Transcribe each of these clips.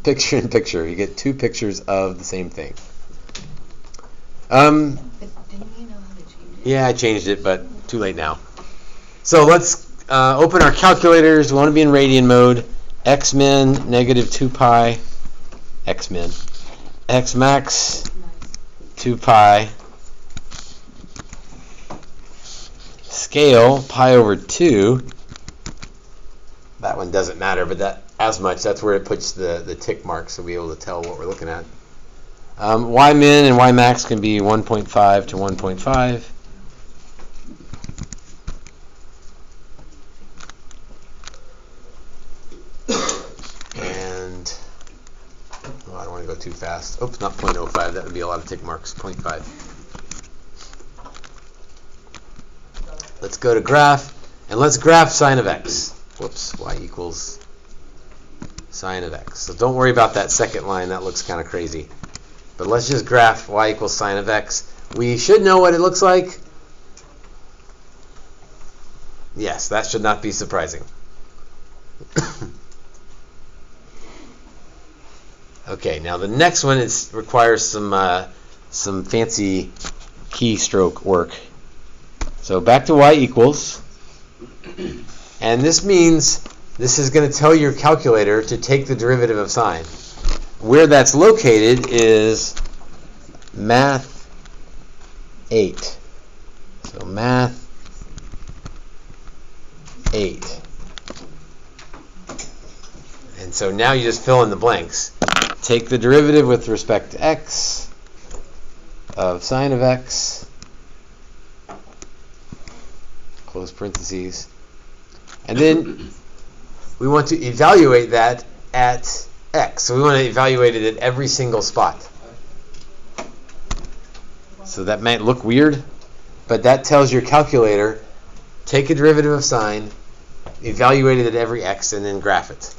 Picture in picture. You get two pictures of the same thing. But didn't you know how to change it? Yeah, I changed it, but too late now. So let's open our calculators. We want to be in radian mode. X min, negative 2 pi. X min. X max, 2 pi. Scale, pi over 2. That one doesn't matter, but that as much. That's where it puts the tick mark, so we'll be able to tell what we're looking at. Y min and Y max can be 1.5 to 1.5. And I don't want to go too fast. Oops, not 0.05. That would be a lot of tick marks. 0.5. Let's go to graph, and let's graph sine of x. Whoops, y equals sine of x. So don't worry about that second line. That looks kind of crazy. But let's just graph y equals sine of x. We should know what it looks like. Yes, that should not be surprising. Okay, now the next one requires some fancy keystroke work. So back to y equals. And this means this is going to tell your calculator to take the derivative of sine. Where that's located is math 8. So math 8. And so now you just fill in the blanks. Take the derivative with respect to x of sine of x, close parentheses. And then we want to evaluate that at x. So we want to evaluate it at every single spot. So that might look weird, but that tells your calculator, take a derivative of sine, evaluate it at every x, and then graph it.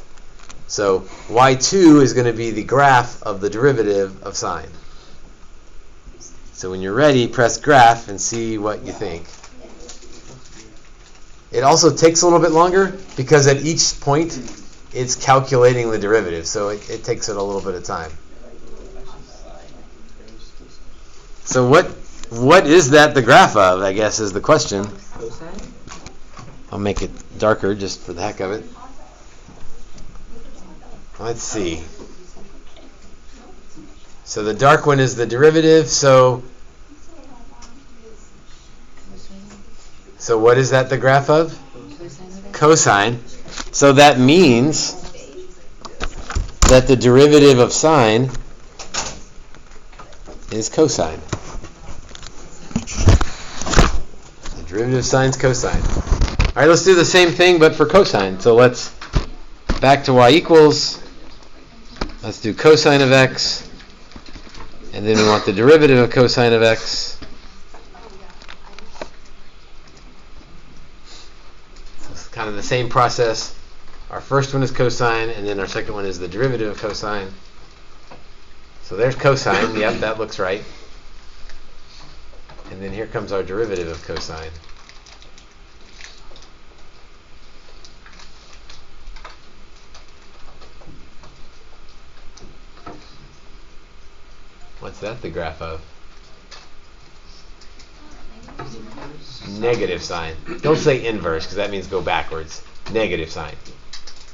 So y2 is going to be the graph of the derivative of sine. So when you're ready, press graph and see what you think. It also takes a little bit longer because at each point it's calculating the derivative, so it takes it a little bit of time. So what is that the graph of, I guess, is the question. I'll make it darker just for the heck of it. Let's see. So the dark one is the derivative, so what is that the graph of? Cosine. So that means that the derivative of sine is cosine. The derivative of sine is cosine. All right, let's do the same thing but for cosine. So let's back to y equals. Let's do cosine of x. And then we want the derivative of cosine of x. Kind of the same process. Our first one is cosine, and then our second one is the derivative of cosine. So there's cosine. Yep, that looks right. And then here comes our derivative of cosine. What's that the graph of? Negative sine. Don't say inverse because that means go backwards. Negative sine.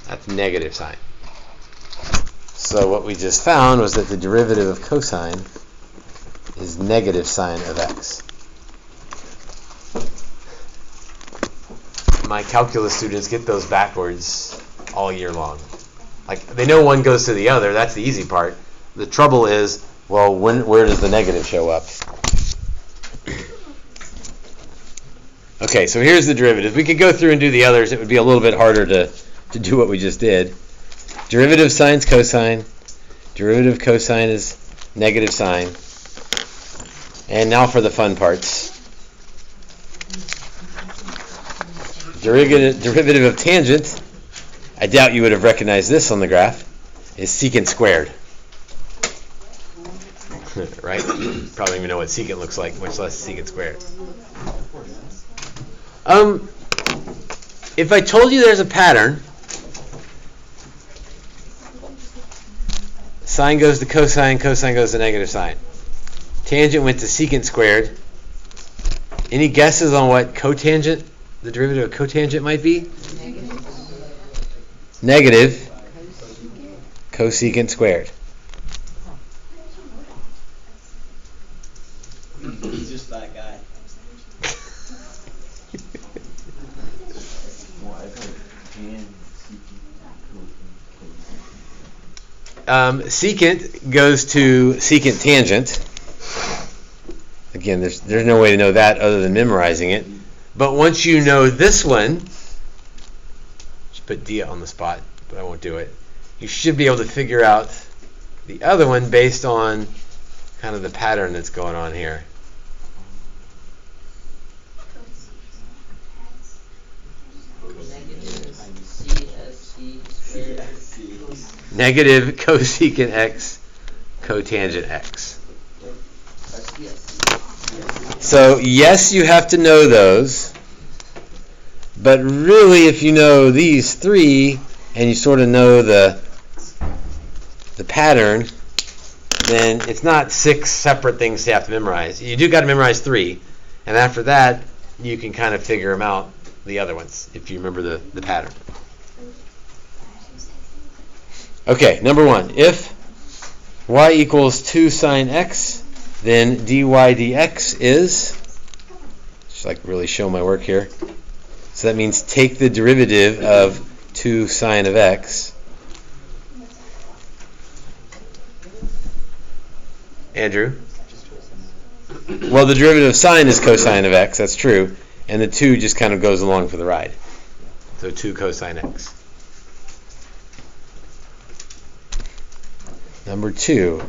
That's negative sine. So what we just found was that the derivative of cosine is negative sine of x. My calculus students get those backwards all year long. Like they know one goes to the other. That's the easy part. The trouble is, well, where does the negative show up? Okay, so here's the derivative. We could go through and do the others. It would be a little bit harder to do what we just did. Derivative of sine is cosine. Derivative of cosine is negative sine. And now for the fun parts. Derivative of tangent, I doubt you would have recognized this on the graph, is secant squared. Right? Probably don't even know what secant looks like, much less secant squared. If I told you there's a pattern Sine goes to cosine, cosine goes to negative sine. Tangent went to secant squared. Any guesses on what cotangent, the derivative of cotangent might be? Negative cosecant squared. He's just that guy. Secant goes to secant tangent. Again, there's no way to know that other than memorizing it. But once you know this one, just put D on the spot, but I won't do it. You should be able to figure out the other one based on kind of the pattern that's going on here. Negative cosecant x cotangent x. So yes, you have to know those, but really if you know these three and you sort of know the pattern, then it's not 6 separate things you have to memorize. You do got to memorize 3, and after that you can kind of figure them out, the other ones, if you remember the pattern. Okay, number 1. If y equals 2 sine x, then dy dx is, just like really show my work here. So that means take the derivative of 2 sine of x. Andrew? Well, the derivative of sine is cosine of x, that's true. And the 2 just kind of goes along for the ride. So 2 cosine x. Number 2,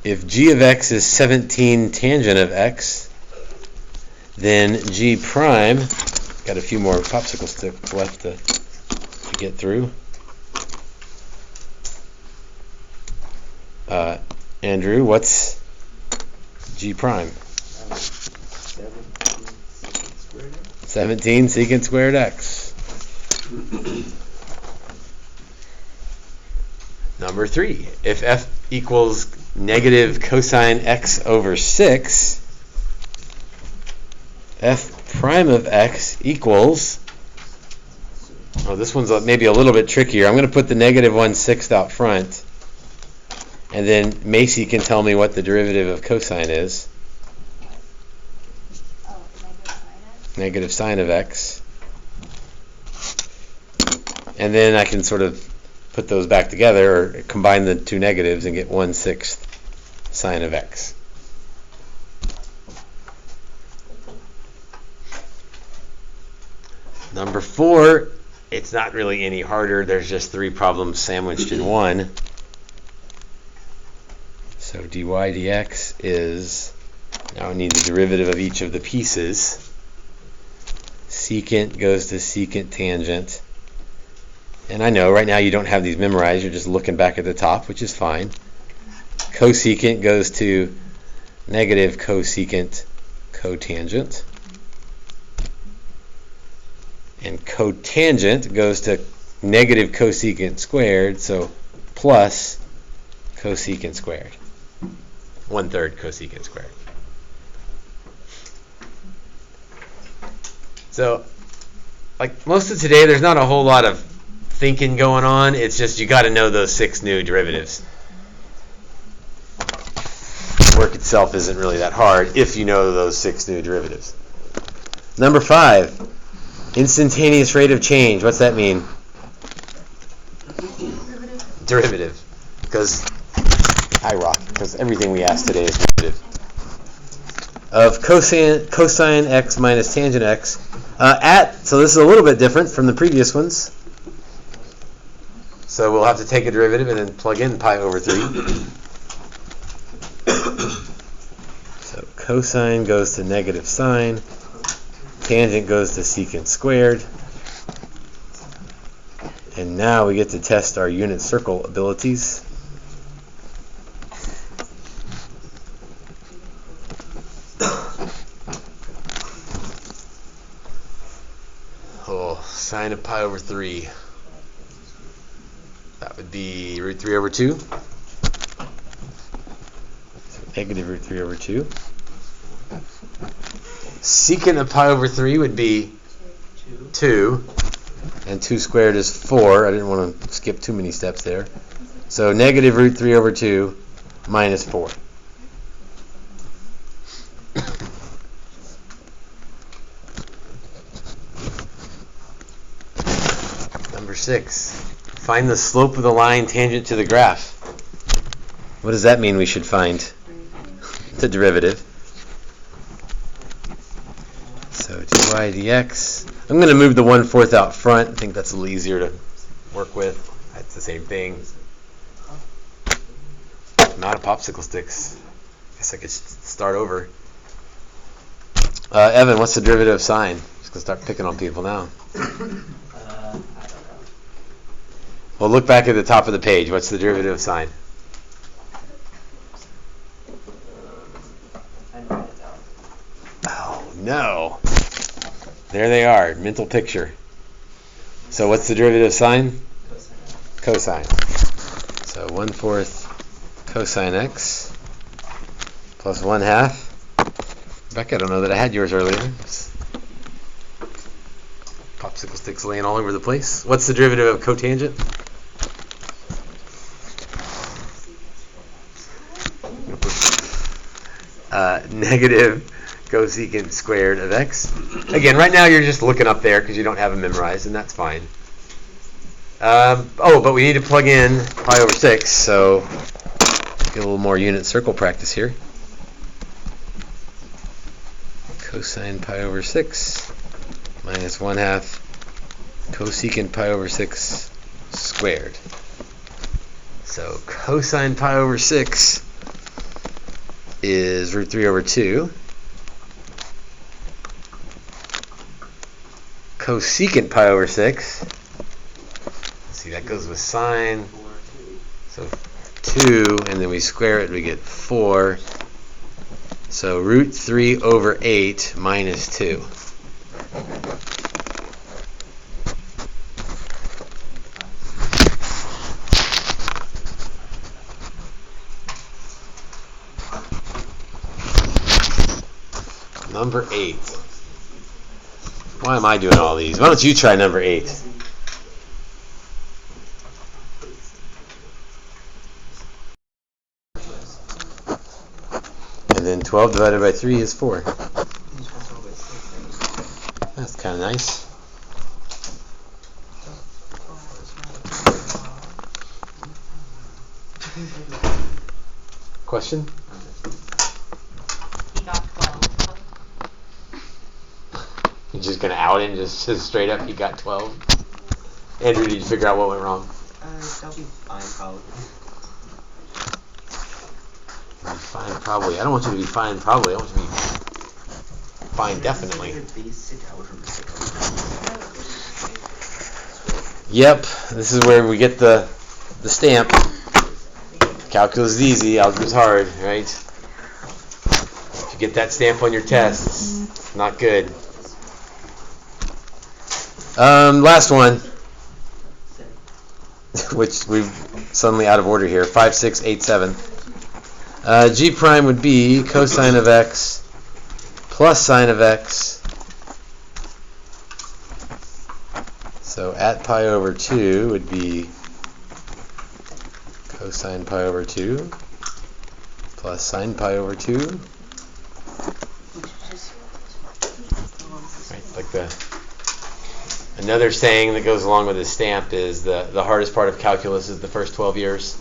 if g of x is 17 tangent of x, then g prime, got a few more popsicle sticks left to get through. Andrew, what's g prime? 17 secant squared x. Number 3, if f equals negative cosine x over 6, f prime of x equals, oh, this one's maybe a little bit trickier. I'm going to put the negative 1/6 out front, and then Macy can tell me what the derivative of cosine is. Negative sine of x. And then I can sort of put those back together, or combine the two negatives and get 1/6 sine of x. Number 4, it's not really any harder. There's just 3 problems sandwiched in one. So dy dx is, now I need the derivative of each of the pieces. Secant goes to secant tangent. And I know right now you don't have these memorized, you're just looking back at the top, which is fine. Cosecant goes to negative cosecant cotangent. And cotangent goes to negative cosecant squared, so plus cosecant squared. 1/3 cosecant squared. So, like most of today, there's not a whole lot of thinking going on. It's just you got to know those 6 new derivatives. Work itself isn't really that hard if you know those 6 new derivatives. Number 5, instantaneous rate of change. What's that mean? Derivative. Because everything we asked today is derivative. Of cosine x minus tangent x. So this is a little bit different from the previous ones. So we'll have to take a derivative and then plug in pi over 3. So cosine goes to negative sine. Tangent goes to secant squared. And now we get to test our unit circle abilities. Oh, sine of pi over 3. That would be root 3 over 2. negative root 3 over 2. Secant of pi over 3 would be 2. And 2 squared is 4. I didn't want to skip too many steps there. So negative root 3 over 2 minus 4. Number 6. Find the slope of the line tangent to the graph. What does that mean we should find? The derivative. So dy dx. I'm going to move the 1/4 out front. I think that's a little easier to work with. It's the same thing. Not a popsicle sticks. Guess I could start over. Evan, what's the derivative of sine? Just going to start picking on people now. I don't know. Well, look back at the top of the page. What's the derivative of sine? I write it down. Oh, no. There they are. Mental picture. So what's the derivative of sine? Cosine. Cosine. So 1/4 cosine x plus 1/2. Rebecca, I don't know that I had yours earlier. Popsicle sticks laying all over the place. What's the derivative of cotangent? Negative cosecant squared of x. Again, right now you're just looking up there because you don't have them memorized, and that's fine. But we need to plug in pi over 6, so get a little more unit circle practice here. Cosine pi over 6 minus 1/2 cosecant pi over 6 squared. So cosine pi over 6 is root 3 over 2. Cosecant pi over 6. See, that goes with sine. So 2, and then we square it, we get 4. So root 3 over 8 minus 2. Number 8. Why am I doing all these? Why don't you try number 8? And then 12 divided by 3 is 4. That's kind of nice. Question? He got 12. You're just going to out him just straight up, he got 12? Andrew, did you figure out what went wrong? That'll be fine, probably. Fine, probably. I don't want you to be fine, probably. I want you to be fine, definitely. Yep, this is where we get the stamp. Calculus is easy, algebra is hard, right? If you get that stamp on your tests, it's not good. Last one, which we've suddenly out of order here. 5, 6, 8, 7. G prime would be cosine of x plus sine of x. So at pi over 2 would be cosine pi over 2 plus sine pi over 2. Right, like another saying that goes along with this stamp is the hardest part of calculus is the first 12 years.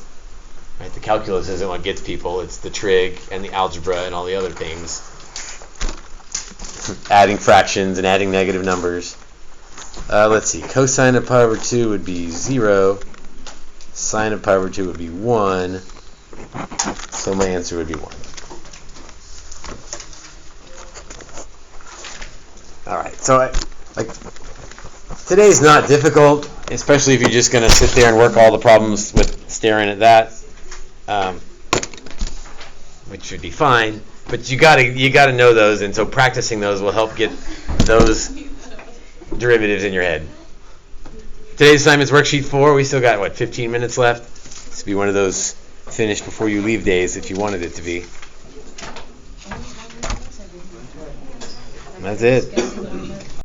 Right, the calculus isn't what gets people, it's the trig and the algebra and all the other things. Adding fractions and adding negative numbers. Let's see, cosine of pi over 2 would be 0. Sine of pi over 2 would be 1. So my answer would be 1. Alright, so today's not difficult, especially if you're just going to sit there and work all the problems with staring at that. Which should be fine, but you gotta know those, and so practicing those will help get those derivatives in your head. Today's assignment's worksheet 4. We still got 15 minutes left. This will be one of those finish before you leave days if you wanted it to be. That's it. Guessing on it.